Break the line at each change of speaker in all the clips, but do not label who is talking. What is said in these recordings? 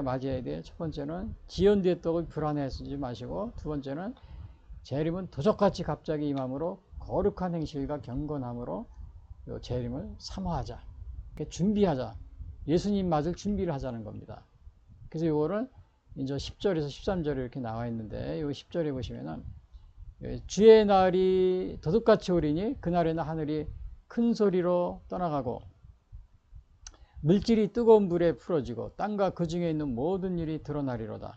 맞이해야 돼. 첫 번째는 지연 뒤의 떡을 불안해 쓰지 마시고, 두 번째는 재림은 도적같이 갑자기 임함으로 거룩한 행실과 경건함으로 재림을 사모하자. 준비하자. 예수님 맞을 준비를 하자는 겁니다. 그래서 이거를 이제 10절에서 13절에 이렇게 나와 있는데, 이 10절에 보시면은 주의 날이 도둑같이 오리니 그날에는 하늘이 큰 소리로 떠나가고 물질이 뜨거운 불에 풀어지고 땅과 그 중에 있는 모든 일이 드러나리로다.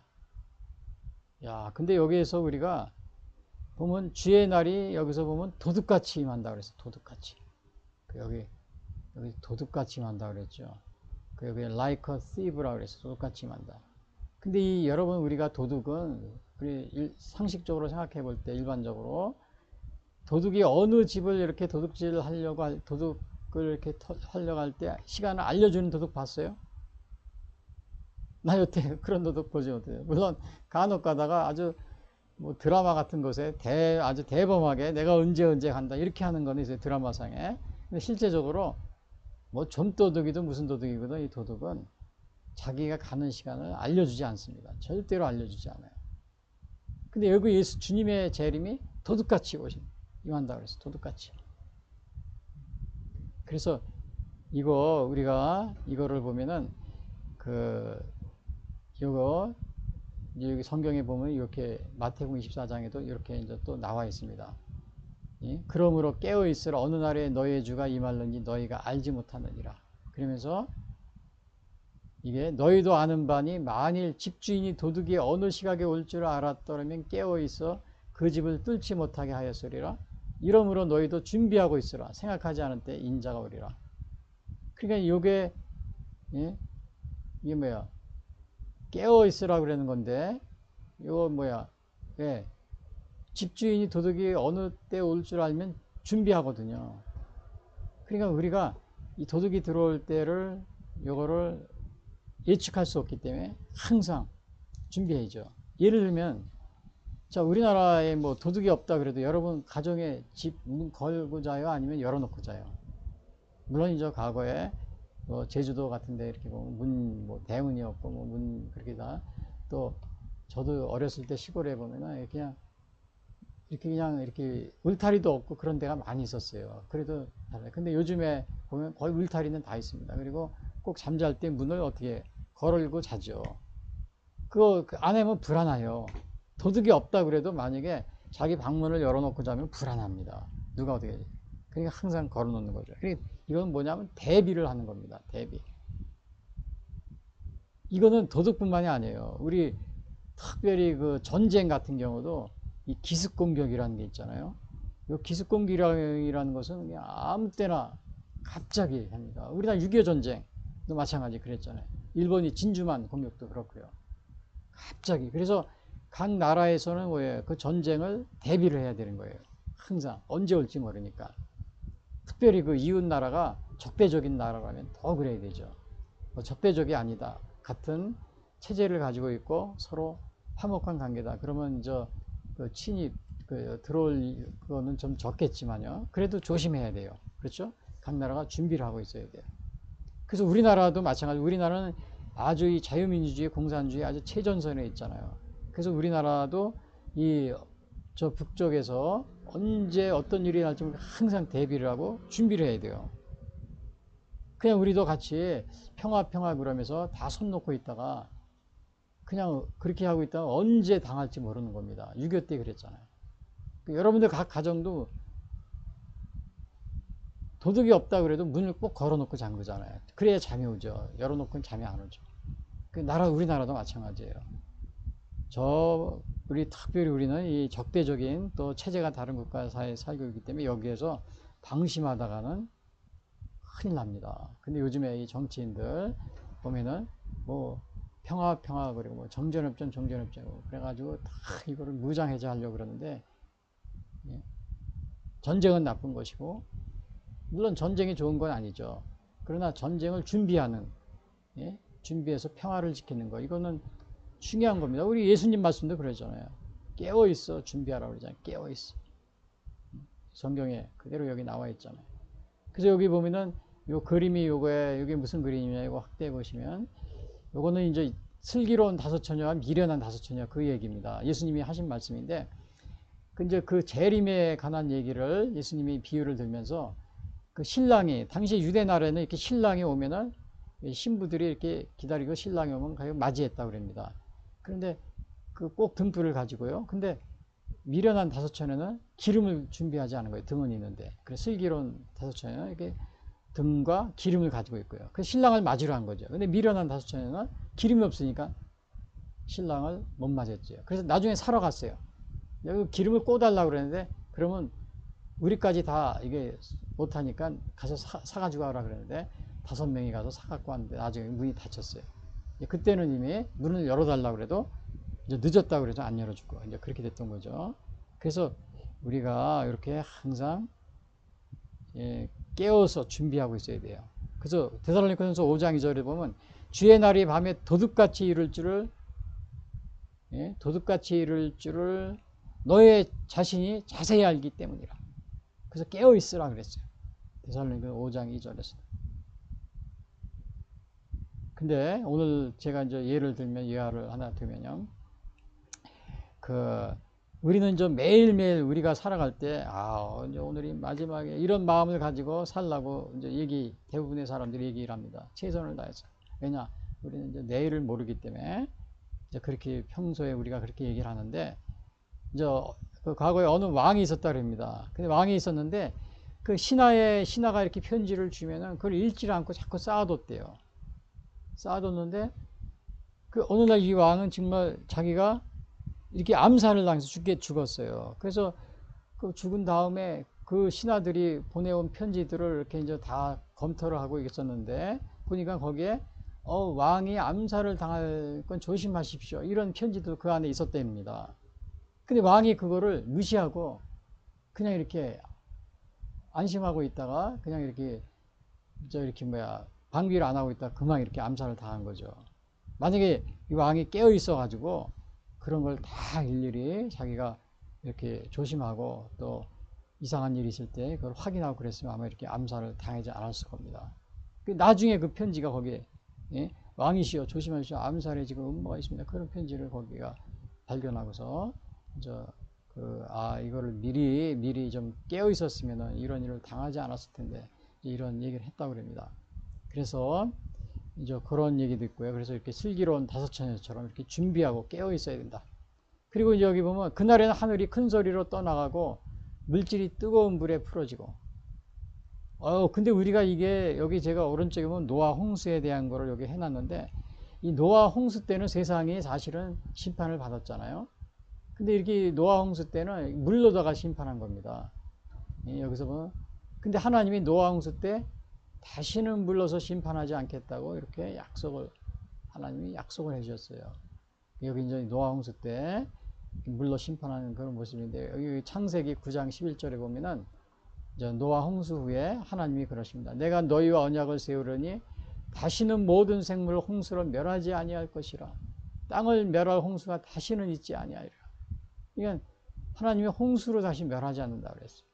야, 근데 여기에서 우리가 보면 주의 날이 여기서 보면 도둑같이 임한다 그랬어. 도둑같이. 여기 도둑같이 임한다 그랬죠. 여기 like a thief라고 그랬어. 도둑같이 임한다. 근데 여러분, 우리가 도둑은 우리 상식적으로 생각해 볼 때 일반적으로 도둑이 어느 집을 이렇게 도둑질 하려고 도둑을 이렇게 하려고 할 때 시간을 알려주는 도둑 봤어요? 나 여태 그런 도둑 보지 못해요. 물론 간혹 가다가 아주 뭐 드라마 같은 곳에 아주 대범하게 내가 언제 간다 이렇게 하는 건 있어요, 드라마상에. 근데 실제적으로 뭐 좀도둑이든 무슨 도둑이거든, 이 도둑은 자기가 가는 시간을 알려주지 않습니다. 절대로 알려주지 않아요. 근데 여기 예수 주님의 재림이 도둑같이 임한다 그랬어. 도둑같이. 그래서 우리가 이거를 보면은 이거 여기 성경에 보면 이렇게 마태복음 24장에도 이렇게 이제 또 나와 있습니다. 그러므로 깨어 있으라. 어느 날에 너희의 주가 임할는지 너희가 알지 못하느니라. 그러면서 이게 너희도 아는 바니 만일 집주인이 도둑이 어느 시각에 올 줄 알았더라면 깨어 있어 그 집을 뚫지 못하게 하였으리라. 이러므로 너희도 준비하고 있으라. 생각하지 않은 때 인자가 오리라. 그러니까 이게 뭐야? 깨어 있으라 그러는 건데, 이거 뭐야? 예. 집주인이 도둑이 어느 때 올 줄 알면 준비하거든요. 그러니까 우리가 이 도둑이 들어올 때를 요거를 예측할 수 없기 때문에 항상 준비해야죠. 예를 들면, 자, 우리나라에 뭐 도둑이 없다 그래도 여러분 가정에 집 문 걸고 자요? 아니면 열어놓고 자요? 물론 이제 과거에 뭐 제주도 같은데 이렇게 보면 뭐 대문이 없고 뭐 문 그렇게 다, 또 저도 어렸을 때 시골에 보면은 그냥 이렇게 울타리도 없고 그런 데가 많이 있었어요. 그래도 근데 요즘에 보면 거의 울타리는 다 있습니다. 그리고 꼭 잠잘 때 문을 어떻게 걸고 자죠. 그거 안 하면 불안해요. 도둑이 없다 그래도 만약에 자기 방문을 열어놓고 자면 불안합니다. 누가 어떻게. 그러니까 항상 걸어놓는 거죠. 이건 뭐냐면 대비를 하는 겁니다. 대비. 이거는 도둑뿐만이 아니에요. 우리 특별히 그 전쟁 같은 경우도 이 기습 공격이라는 게 있잖아요. 이 기습 공격이라는 것은 그냥 아무 때나 갑자기 합니다. 우리나라 6.25 전쟁도 마찬가지 그랬잖아요. 일본이 진주만 공격도 그렇고요. 갑자기. 그래서 각 나라에서는 뭐예요? 그 전쟁을 대비를 해야 되는 거예요. 항상 언제 올지 모르니까. 특별히 그 이웃 나라가 적대적인 나라라면 더 그래야 되죠. 적대적이 아니다. 같은 체제를 가지고 있고 서로 화목한 관계다. 그러면 그 침입 들어올 거는 좀 적겠지만요. 그래도 조심해야 돼요. 그렇죠? 각 나라가 준비를 하고 있어야 돼요. 그래서 우리나라도 마찬가지. 우리나라는 아주 이 자유민주주의, 공산주의 아주 최전선에 있잖아요. 그래서 우리나라도 저 북쪽에서 언제 어떤 일이 날지 항상 대비를 하고 준비를 해야 돼요. 그냥 우리도 같이 평화 그러면서 다 손 놓고 있다가 그냥 그렇게 하고 있다가 언제 당할지 모르는 겁니다. 6.25 때 그랬잖아요. 여러분들 각 가정도 도둑이 없다 그래도 문을 꼭 걸어놓고 잠 거잖아요. 그래야 잠이 오죠. 열어놓고는 잠이 안 오죠. 우리나라도 마찬가지예요. 특별히 우리는 이 적대적인 또 체제가 다른 국가사회에 살고 있기 때문에 여기에서 방심하다가는 큰일 납니다. 근데 요즘에 이 정치인들 보면은 뭐 평화 그리고 뭐 정전협전 그래가지고 다 이거를 무장해제하려고 그러는데, 전쟁은 나쁜 것이고 물론 전쟁이 좋은 건 아니죠. 그러나 전쟁을 준비해서 평화를 지키는 거, 이거는 중요한 겁니다. 우리 예수님 말씀도 그러잖아요. 깨어 있어 준비하라고 그러잖아요. 깨어 있어. 성경에 그대로 여기 나와 있잖아요. 그래서 여기 보면은 요 그림이 이게 무슨 그림이냐, 이거 확대해 보시면 요거는 이제 슬기로운 다섯 처녀와 미련한 다섯 처녀 그 얘기입니다. 예수님이 하신 말씀인데 이제 그 재림에 관한 얘기를 예수님이 비유를 들면서 그 신랑이 당시 유대 나라에는 이렇게 신랑이 오면은 신부들이 이렇게 기다리고 신랑이 오면 가서 맞이했다 그럽니다. 그런데 그 꼭 등불을 가지고요. 근데 미련한 다섯 처녀는 기름을 준비하지 않은 거예요. 등은 있는데. 그래서 슬기로운 다섯 처녀는 이렇게 등과 기름을 가지고 있고요. 그 신랑을 맞으러 한 거죠. 근데 미련한 다섯 처녀는 기름이 없으니까 신랑을 못 맞았죠. 그래서 나중에 사러 갔어요. 여기 기름을 꽂아달라고 그랬는데 그러면 우리까지 다 이게 못하니까 가서 사가지고 와라 그랬는데 5명이 가서 사갖고 왔는데 나중에 문이 닫혔어요. 그때는 이미 문을 열어달라고 그래도 이제 늦었다고 그래서 안 열어주고 이제 그렇게 됐던 거죠. 그래서 우리가 이렇게 항상 깨어서 준비하고 있어야 돼요. 그래서 데살로니가전서 5장 2절에 보면 주의 날이 밤에 도둑같이 이룰 줄을 너의 자신이 자세히 알기 때문이라. 그래서 깨어 있으라 그랬어요. 데살로니가 5장 2절에서. 근데 오늘 제가 이제 예를 들면 예화를 하나 들면요. 우리는 좀 매일매일 우리가 살아갈 때, 이제 오늘이 마지막에 이런 마음을 가지고 살라고 이제 대부분의 사람들이 얘기를 합니다. 최선을 다해서. 왜냐? 우리는 이제 내일을 모르기 때문에 이제 그렇게 평소에 우리가 그렇게 얘기를 하는데, 이제 그 과거에 어느 왕이 있었다 그럽니다. 근데 왕이 있었는데, 그 신하가 이렇게 편지를 주면은 그걸 읽지를 않고 자꾸 쌓아뒀대요. 쌓아뒀는데, 그 어느 날 이 왕은 정말 자기가 이렇게 암살을 당해서 죽었어요. 그래서 그 죽은 다음에 그 신하들이 보내온 편지들을 이렇게 이제 다 검토를 하고 있었는데 보니까 거기에 왕이 암살을 당할 건 조심하십시오. 이런 편지도 그 안에 있었답니다. 근데 왕이 그거를 무시하고 그냥 이렇게 안심하고 있다가 그냥 이렇게 방비를 안 하고 있다가 그만 이렇게 암살을 당한 거죠. 만약에 이 왕이 깨어 있어 가지고 그런 걸 다 일일이 자기가 이렇게 조심하고 또 이상한 일이 있을 때 그걸 확인하고 그랬으면 아마 이렇게 암살을 당하지 않았을 겁니다. 나중에 그 편지가 거기에 왕이시여 조심하시오 암살에 지금 음모가 있습니다. 그런 편지를 거기가 발견하고서 이거를 미리 좀 깨어 있었으면 이런 일을 당하지 않았을 텐데 이런 얘기를 했다고 그럽니다. 그래서 이제 그런 얘기도 있고요. 그래서 이렇게 슬기로운 다섯 처녀처럼 이렇게 준비하고 깨어 있어야 된다. 그리고 이제 여기 보면 그날에는 하늘이 큰 소리로 떠나가고 물질이 뜨거운 불에 풀어지고. 근데 우리가 이게 여기 제가 오른쪽에 보면 노아 홍수에 대한 거를 여기 해놨는데 이 노아 홍수 때는 세상이 사실은 심판을 받았잖아요. 근데 이렇게 노아 홍수 때는 물로다가 심판한 겁니다. 여기서 보면 근데 하나님이 노아 홍수 때 다시는 물러서 심판하지 않겠다고 이렇게 하나님이 약속을 해주셨어요. 여기 이제 노아 홍수 때 물러 심판하는 그런 모습인데 여기 창세기 9장 11절에 보면은 이제 노아 홍수 후에 하나님이 그러십니다. 내가 너희와 언약을 세우려니 다시는 모든 생물을 홍수로 멸하지 아니할 것이라. 땅을 멸할 홍수가 다시는 있지 아니하리라. 그러니까 하나님이 홍수로 다시 멸하지 않는다 그랬어요.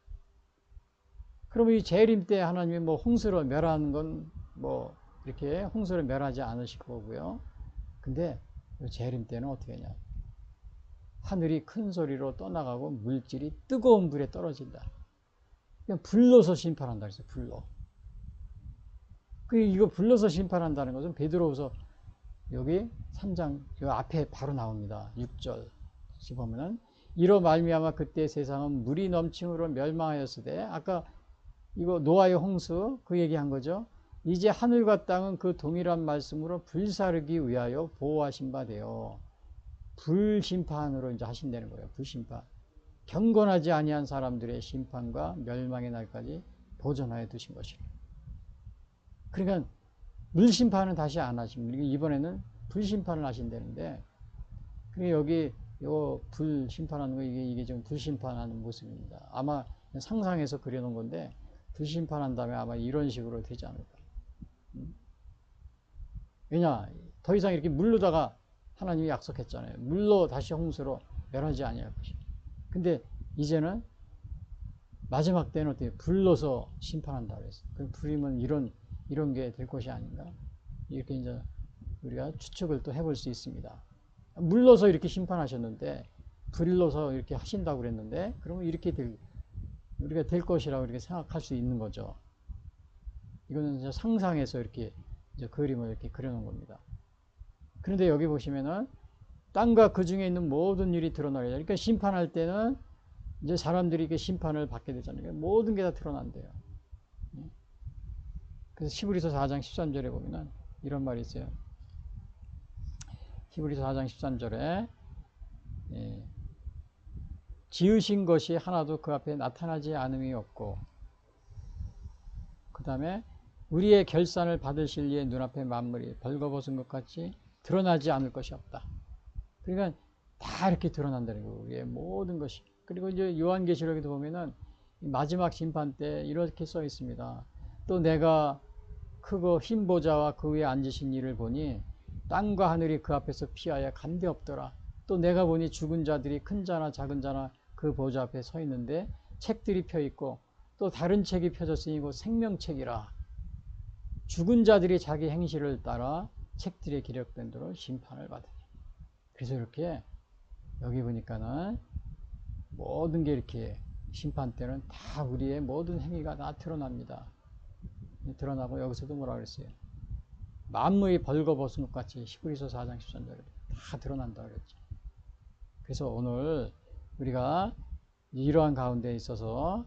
그러면 이 재림 때 하나님이 홍수로 멸하는 건 이렇게 홍수로 멸하지 않으실 거고요. 근데 재림 때는 어떻게 하냐. 하늘이 큰 소리로 떠나가고 물질이 뜨거운 불에 떨어진다. 그냥 불러서 심판한다 그랬어요. 불러. 이거 불러서 심판한다는 것은 베드로후서 여기 3장 요 앞에 바로 나옵니다. 6절 보면은 이로 말미암아 그때 세상은 물이 넘침으로 멸망하였으되 아까 이거 노아의 홍수 그 얘기한 거죠. 이제 하늘과 땅은 그 동일한 말씀으로 불사르기 위하여 보호하신 바 되어 불심판으로 이제 하신다는 거예요. 불심판. 경건하지 아니한 사람들의 심판과 멸망의 날까지 보존하여 두신 것이라. 그러니까 물심판은 다시 안 하십니다. 이번에는 불심판을 하신다는데 그러니까 여기 요 불심판하는 거 이게 좀 불심판하는 모습입니다. 아마 상상해서 그려놓은 건데 불심판한 다음에 아마 이런 식으로 되지 않을까. 왜냐 더 이상 이렇게 물로다가 하나님이 약속했잖아요. 물로 다시 홍수로 멸하지 아니할 것이다. 근데 이제는 마지막 때는 어떻게 불러서 심판한다 그랬어요. 그럼 불이면 이런 게 될 것이 아닌가? 이렇게 이제 우리가 추측을 또 해볼 수 있습니다. 물러서 이렇게 심판하셨는데 불러서 이렇게 하신다고 그랬는데 그러면 이렇게 우리가 될 것이라고 이렇게 생각할 수 있는 거죠. 이거는 이제 상상해서 이렇게 이제 그림을 이렇게 그려놓은 겁니다. 그런데 여기 보시면은 땅과 그 중에 있는 모든 일이 드러나게. 그러니까 심판할 때는 이제 사람들이 이렇게 심판을 받게 되잖아요. 모든 게 다 드러난대요. 그래서 히브리서 4장 13절에 보면은 이런 말이 있어요. 히브리서 4장 13절에 지으신 것이 하나도 그 앞에 나타나지 않음이 없고, 그 다음에 우리의 결산을 받으실 이의 눈앞에 만물이 벌거벗은 것 같이 드러나지 않을 것이 없다. 그러니까 다 이렇게 드러난다는 거예요. 우리의 모든 것이. 그리고 이제 요한계시록에도 보면은 마지막 심판 때 이렇게 써 있습니다. 또 내가 크고 흰 보좌와 그 위에 앉으신 이를 보니 땅과 하늘이 그 앞에서 피하여 간데 없더라. 또 내가 보니 죽은 자들이 큰 자나 작은 자나 그 보좌 앞에 서 있는데 책들이 펴 있고 또 다른 책이 펴졌으니 곧 생명책이라. 죽은 자들이 자기 행실을 따라 책들에 기록된 대로 심판을 받으니. 그래서 이렇게 여기 보니까는 모든 게 이렇게 심판 때는 다 우리의 모든 행위가 다 드러납니다. 드러나고 여기서도 뭐라 그랬어요? 만물이 벌거벗은 것 같이 히브리서 4장 13절에 다 드러난다 그랬죠. 그래서 오늘 우리가 이러한 가운데 있어서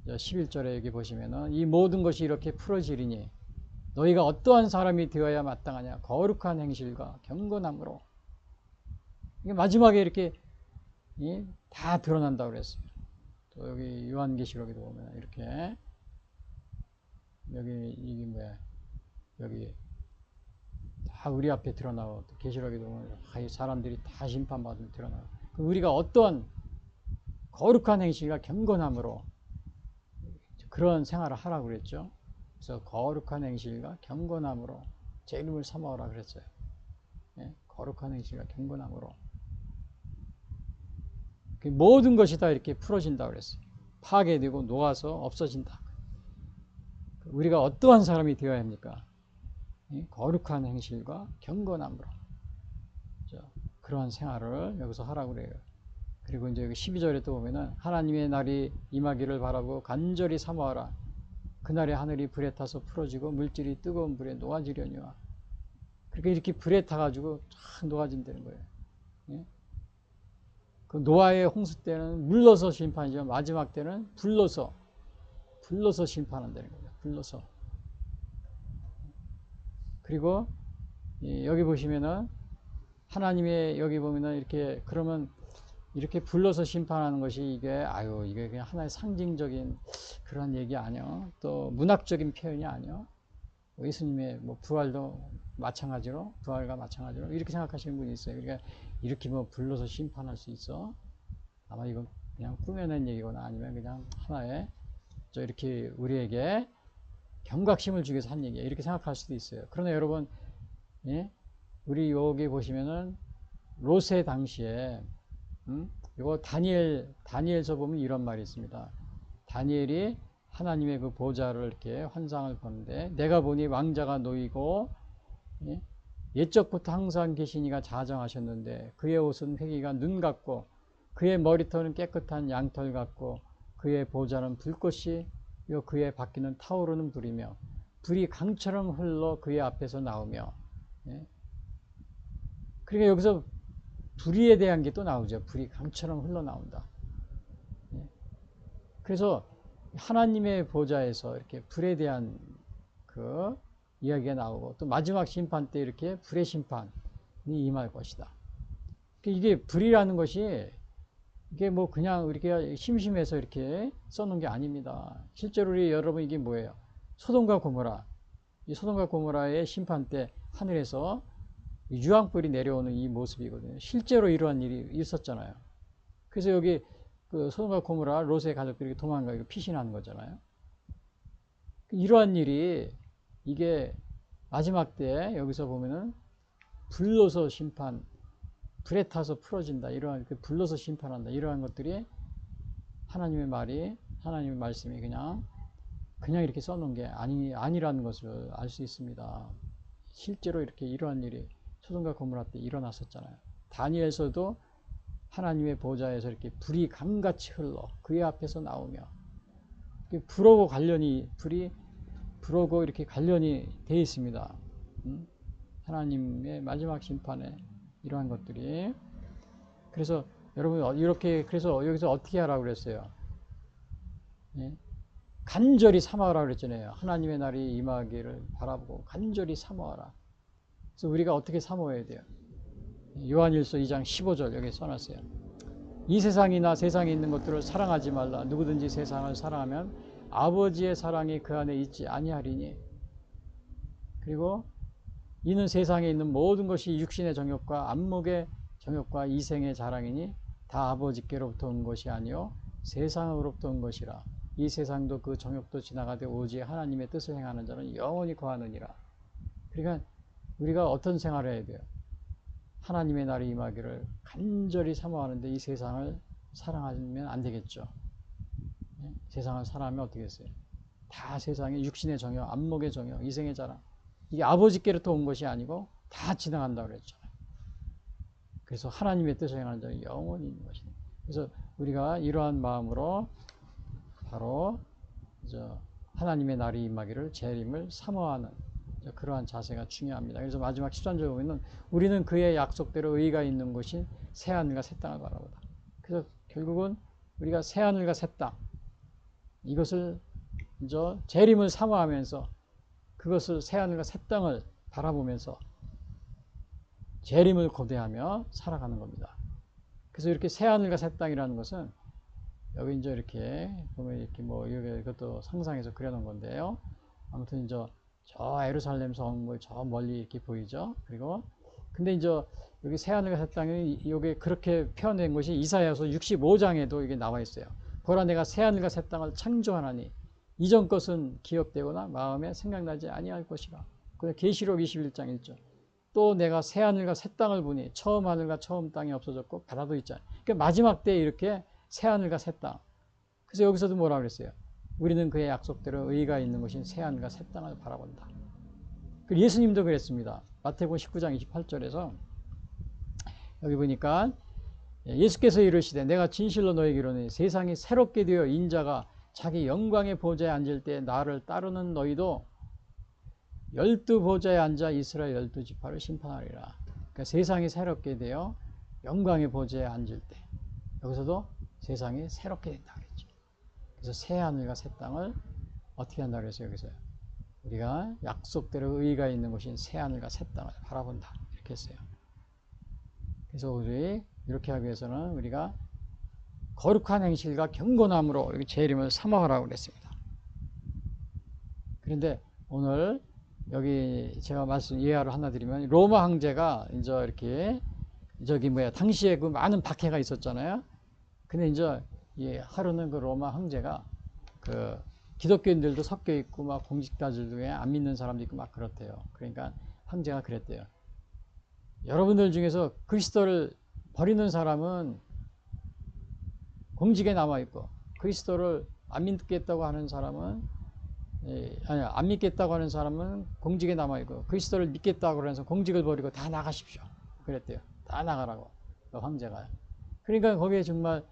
11절에 여기 보시면은 이 모든 것이 이렇게 풀어지리니 너희가 어떠한 사람이 되어야 마땅하냐? 거룩한 행실과 경건함으로. 이게 마지막에 이렇게 다 드러난다고 그랬어요. 또 여기 요한계시록에도 보면 이렇게 여기 이게 뭐야? 여기 다 우리 앞에 드러나고 또 계시록에도 보면 이 사람들이 다 심판받으면 드러나고 우리가 어떠한 거룩한 행실과 경건함으로 그런 생활을 하라고 그랬죠. 그래서 거룩한 행실과 경건함으로 제 이름을 삼아오라 그랬어요. 거룩한 행실과 경건함으로 모든 것이 다 이렇게 풀어진다고 그랬어요. 파괴되고 녹아서 없어진다. 우리가 어떠한 사람이 되어야 합니까? 거룩한 행실과 경건함으로 그러한 생활을 여기서 하라고 그래요. 그리고 이제 여기 12절에 또 보면은 하나님의 날이 임하기를 바라고 간절히 사모하라. 그날에 하늘이 불에 타서 풀어지고 물질이 뜨거운 불에 녹아지려니와. 그러니까 이렇게 불에 타가지고 쫙 녹아진다는 거예요. 그 노아의 홍수 때는 물러서 심판이죠. 마지막 때는 불러서 심판한다는 거예요. 불러서. 그리고 여기 보시면은 하나님의 여기 보면은 이렇게 그러면 이렇게 불러서 심판하는 것이 이게 그냥 하나의 상징적인 그런 얘기 아니요. 또 문학적인 표현이 아니요. 예수님의 뭐 부활도 마찬가지로 부활과 마찬가지로 이렇게 생각하시는 분이 있어요. 그러니까 이렇게 뭐 불러서 심판할 수 있어. 아마 이건 그냥 꾸며낸 얘기거나 아니면 그냥 하나의 이렇게 우리에게 경각심을 주기 위해서 한 얘기예요. 이렇게 생각할 수도 있어요. 그러나 여러분, 우리 여기 보시면은 롯의 당시에 이거 다니엘서 보면 이런 말이 있습니다. 다니엘이 하나님의 그 보좌를 이렇게 환상을 보는데 내가 보니 왕자가 놓이고 옛적부터 항상 계신 이가 자정하셨는데 그의 옷은 회기가 눈 같고 그의 머리털은 깨끗한 양털 같고 그의 보좌는 불꽃이 그의 바퀴는 타오르는 불이며 불이 강처럼 흘러 그의 앞에서 나오며. 그러니까 여기서 불의에 대한 게 또 나오죠. 불이 강처럼 흘러나온다. 그래서 하나님의 보좌에서 이렇게 불에 대한 그 이야기가 나오고 또 마지막 심판 때 이렇게 불의 심판이 임할 것이다. 이게 불이라는 것이 이게 뭐 그냥 이렇게 심심해서 이렇게 써놓은 게 아닙니다. 실제로 우리 여러분 이게 뭐예요? 소돔과 고모라. 이 소돔과 고모라의 심판 때 하늘에서 유황불이 내려오는 이 모습이거든요. 실제로 이러한 일이 있었잖아요. 그래서 여기 그 소돔과 고모라 롯의 가족들이 도망가고 피신하는 거잖아요. 이러한 일이 이게 마지막 때 여기서 보면은 불로서 심판, 불에 타서 풀어진다. 이러한 그 불로서 심판한다. 이러한 것들이 하나님의 말이 하나님의 말씀이 그냥 이렇게 써놓은 게 아니라는 것을 알 수 있습니다. 실제로 이렇게 이러한 일이 소돔과 고모라 때 일어났었잖아요. 다니엘서도 하나님의 보좌에서 이렇게 불이 강같이 흘러 그의 앞에서 나오며, 불하고 관련이, 불하고 이렇게 관련이 되어 있습니다. 하나님의 마지막 심판에 이러한 것들이. 그래서 여러분 이렇게, 그래서 여기서 어떻게 하라고 그랬어요? 예? 간절히 사모하라 그랬잖아요. 하나님의 날이 임하기를 바라보고 간절히 사모하라. 그래서 우리가 어떻게 사모해야 돼요? 요한일서 2장 15절 여기 써놨어요. 이 세상이나 세상에 있는 것들을 사랑하지 말라. 누구든지 세상을 사랑하면 아버지의 사랑이 그 안에 있지 아니하리니. 그리고 이는 세상에 있는 모든 것이 육신의 정욕과 안목의 정욕과 이생의 자랑이니 다 아버지께로부터 온 것이 아니요 세상으로부터 온 것이라. 이 세상도 그 정욕도 지나가되 오직 하나님의 뜻을 행하는 자는 영원히 거하느니라. 그러니까 우리가 어떤 생활을 해야 돼요? 하나님의 날이 임하기를 간절히 사모하는데 이 세상을 사랑하면 안 되겠죠. 세상을 사랑하면 어떻게 했어요? 다 세상의 육신의 정욕, 안목의 정욕, 이생의 자랑, 이게 아버지께로부터 온 것이 아니고 다 지나간다고 그랬잖아요. 그래서 하나님의 뜻을 행하는 자는 영원히 있는 것이다. 그래서 우리가 이러한 마음으로 바로 하나님의 날이 임하기를 재림을 사모하는 그러한 자세가 중요합니다. 그래서 마지막 13절 보면 우리는 그의 약속대로 의가 있는 곳인 새하늘과 새 땅을 바라보다. 그래서 결국은 우리가 새하늘과 새 땅, 이것을 재림을 사모하면서 그것을 새하늘과 새 땅을 바라보면서 재림을 고대하며 살아가는 겁니다. 그래서 이렇게 새하늘과 새 땅이라는 것은 여기 이렇게 보면 이렇게 이것도 상상해서 그려놓은 건데요. 아무튼 저 예루살렘 성 저 멀리 이렇게 보이죠. 그리고 근데 여기 새하늘과 새 땅이 이게 그렇게 표현된 것이 이사야서 65장에도 이게 나와 있어요. 보라 내가 새하늘과 새 땅을 창조하나니 이전 것은 기억되거나 마음에 생각나지 아니할 것이라. 그래서 계시록 21장 1절. 또 내가 새하늘과 새 땅을 보니 처음 하늘과 처음 땅이 없어졌고 바다도 있잖아요. 그러니까 마지막 때에 이렇게 새하늘과 새 땅. 그래서 여기서도 뭐라 그랬어요? 우리는 그의 약속대로 의가 있는 것인 새하늘과 새 땅을 바라본다. 예수님도 그랬습니다. 마태복음 19장 28절에서 여기 보니까 예수께서 이르시되 내가 진실로 너에게 이르노니 세상이 새롭게 되어 인자가 자기 영광의 보좌에 앉을 때 나를 따르는 너희도 12보좌에 앉아 이스라엘 12지파를 심판하리라. 그러니까 세상이 새롭게 되어 영광의 보좌에 앉을 때 여기서도 세상이 새롭게 된다 그랬죠. 그래서 새 하늘과 새 땅을 어떻게 한다 그랬어요? 여기서 우리가 약속대로 의가 있는 곳인 새 하늘과 새 땅을 바라본다 이렇게 했어요. 그래서 우리 이렇게 하기 위해서는 우리가 거룩한 행실과 경건함으로 이렇게 재림을 사모하라고 그랬습니다. 그런데 오늘 여기 제가 예화를 하나 드리면 로마 황제가 이렇게 당시에 그 많은 박해가 있었잖아요. 근데 하루는 그 로마 황제가 그 기독교인들도 섞여 있고 막 공직자들 중에 안 믿는 사람도 있고 막 그렇대요. 그러니까 황제가 그랬대요. 여러분들 중에서 그리스도를 버리는 사람은 공직에 남아 있고 그리스도를 안 믿겠다고 하는 사람은 안 믿겠다고 하는 사람은 공직에 남아 있고 그리스도를 믿겠다고 그래서 공직을 버리고 다 나가십시오. 그랬대요. 다 나가라고 그 황제가. 그러니까 거기에 정말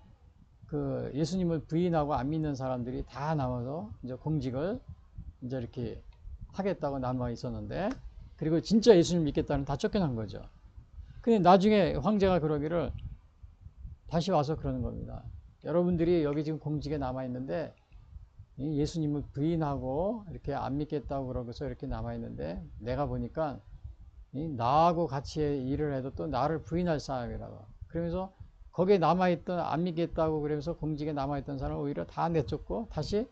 그 예수님을 부인하고 안 믿는 사람들이 다 나와서 공직을 이렇게 하겠다고 남아 있었는데, 그리고 진짜 예수님 믿겠다는 다 쫓겨난 거죠. 근데 나중에 황제가 그러기를 다시 와서 그러는 겁니다. 여러분들이 여기 지금 공직에 남아 있는데 예수님을 부인하고 이렇게 안 믿겠다고 그러고서 이렇게 남아 있는데 내가 보니까 나하고 같이 일을 해도 또 나를 부인할 사람이라고. 그러면서 거기에 남아있던 안 믿겠다고 그러면서 공직에 남아있던 사람을 오히려 다 내쫓고 다시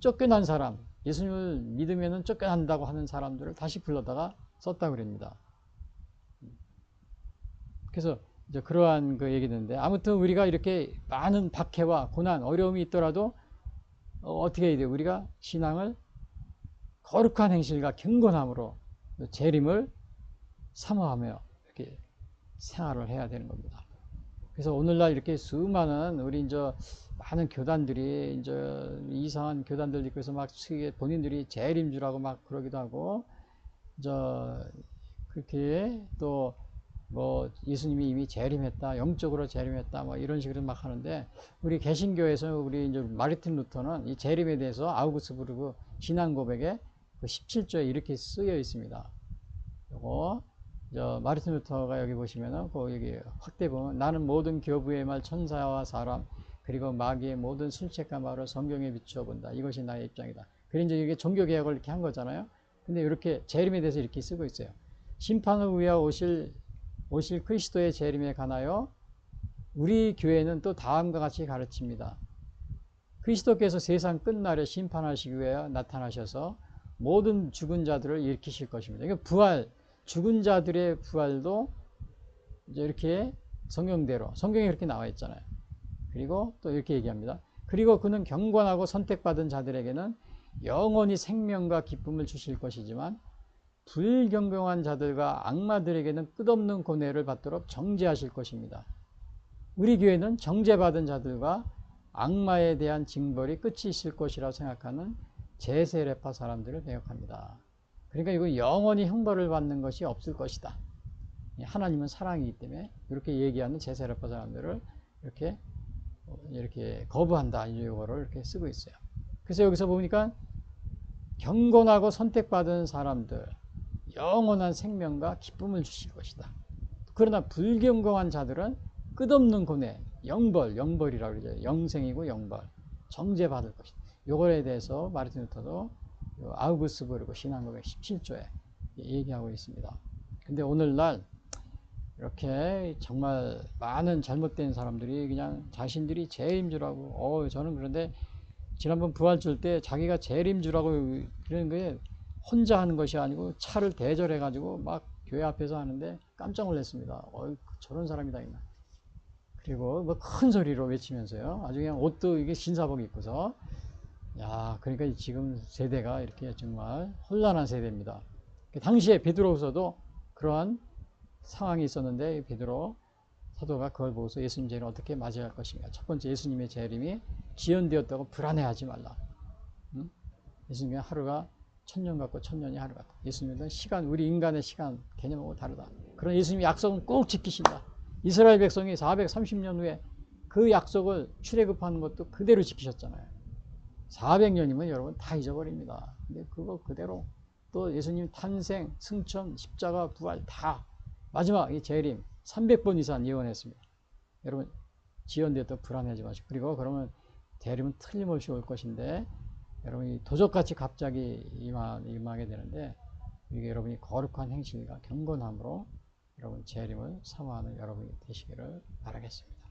쫓겨난 사람, 예수님을 믿으면 쫓겨난다고 하는 사람들을 다시 불러다가 썼다고 그럽니다. 그래서 그러한 그 얘기인데, 아무튼 우리가 이렇게 많은 박해와 고난, 어려움이 있더라도 어떻게 해야 돼요? 우리가 신앙을 거룩한 행실과 경건함으로 재림을 사모하며 이렇게 생활을 해야 되는 겁니다. 그래서 오늘날 이렇게 수많은 우리 많은 교단들이 이상한 교단들 있고 해서 막 본인들이 재림주라고 막 그러기도 하고 그렇게 또 뭐 예수님이 이미 재림했다, 영적으로 재림했다, 뭐 이런 식으로 막 하는데 우리 개신교에서 우리 이제 마르틴 루터는 이 재림에 대해서 아우구스부르크 신앙 고백에 그 17조에 이렇게 쓰여 있습니다. 요거 저 마르틴 루터가 여기 보시면은 그 여기 확대 보면 나는 모든 교부의 말 천사와 사람 그리고 마귀의 모든 술책과 말을 성경에 비추어 본다. 이것이 나의 입장이다. 그래 이제 이게 종교 개혁을 이렇게 한 거잖아요. 근데 이렇게 재림에 대해서 이렇게 쓰고 있어요. 심판을 위하여 오실 그리스도의 재림에 관하여 우리 교회는 또 다음과 같이 가르칩니다. 그리스도께서 세상 끝날에 심판하시기 위하여 나타나셔서 모든 죽은 자들을 일으키실 것입니다. 이게 부활, 죽은 자들의 부활도 이제 이렇게 성경에 이렇게 나와 있잖아요. 그리고 또 이렇게 얘기합니다. 그리고 그는 경건하고 선택받은 자들에게는 영원히 생명과 기쁨을 주실 것이지만 불경건한 자들과 악마들에게는 끝없는 고뇌를 받도록 정죄하실 것입니다. 우리 교회는 정죄받은 자들과 악마에 대한 징벌이 끝이 있을 것이라고 생각하는 제세례파 사람들을 배역합니다. 그러니까 이거 영원히 형벌을 받는 것이 없을 것이다. 하나님은 사랑이기 때문에 이렇게 얘기하는 제세례파 사람들을 이렇게 거부한다. 이거를 이렇게 쓰고 있어요. 그래서 여기서 보니까 경건하고 선택받은 사람들 영원한 생명과 기쁨을 주실 것이다. 그러나 불경건한 자들은 끝없는 고뇌, 영벌이라고 그러죠. 영생이고 영벌, 정죄받을 것이다. 요거에 대해서 마르틴 루터도 아우구스부르크 신앙고백 17조에 얘기하고 있습니다. 근데 오늘날 이렇게 정말 많은 잘못된 사람들이 그냥 자신들이 재림 줄 알고, 저는 그런데 지난번 부활절 때 자기가 재림 줄 알고 그런 게 혼자 하는 것이 아니고 차를 대절해가지고 막 교회 앞에서 하는데 깜짝 놀랐습니다. 저런 사람이다. 그리고 뭐 큰 소리로 외치면서요. 아주 그냥 옷도 이게 신사복 입고서. 야, 그러니까 지금 세대가 이렇게 정말 혼란한 세대입니다. 당시에 베드로후서도 그러한 상황이 있었는데 베드로 사도가 그걸 보고서 예수님 재림 어떻게 맞이할 것인가. 첫 번째 예수님의 재림이 지연되었다고 불안해하지 말라. 응? 예수님의 하루가 1000년 같고 1000년이 하루 같다. 예수님은 시간, 우리 인간의 시간 개념하고 다르다. 그런 예수님의 약속은 꼭 지키신다. 이스라엘 백성이 430년 후에 그 약속을 출애굽하는 것도 그대로 지키셨잖아요. 400년이면 여러분 다 잊어버립니다. 근데 그거 그대로 또 예수님 탄생, 승천, 십자가, 부활 다 마지막 이 재림 300번 이상 예언했습니다. 여러분 지연되었다 불안해하지 마시고 그리고 그러면 재림은 틀림없이 올 것인데 여러분이 도적같이 갑자기 임하게 되는데 이게 여러분이 거룩한 행실과 경건함으로 여러분 재림을 사모하는 여러분이 되시기를 바라겠습니다.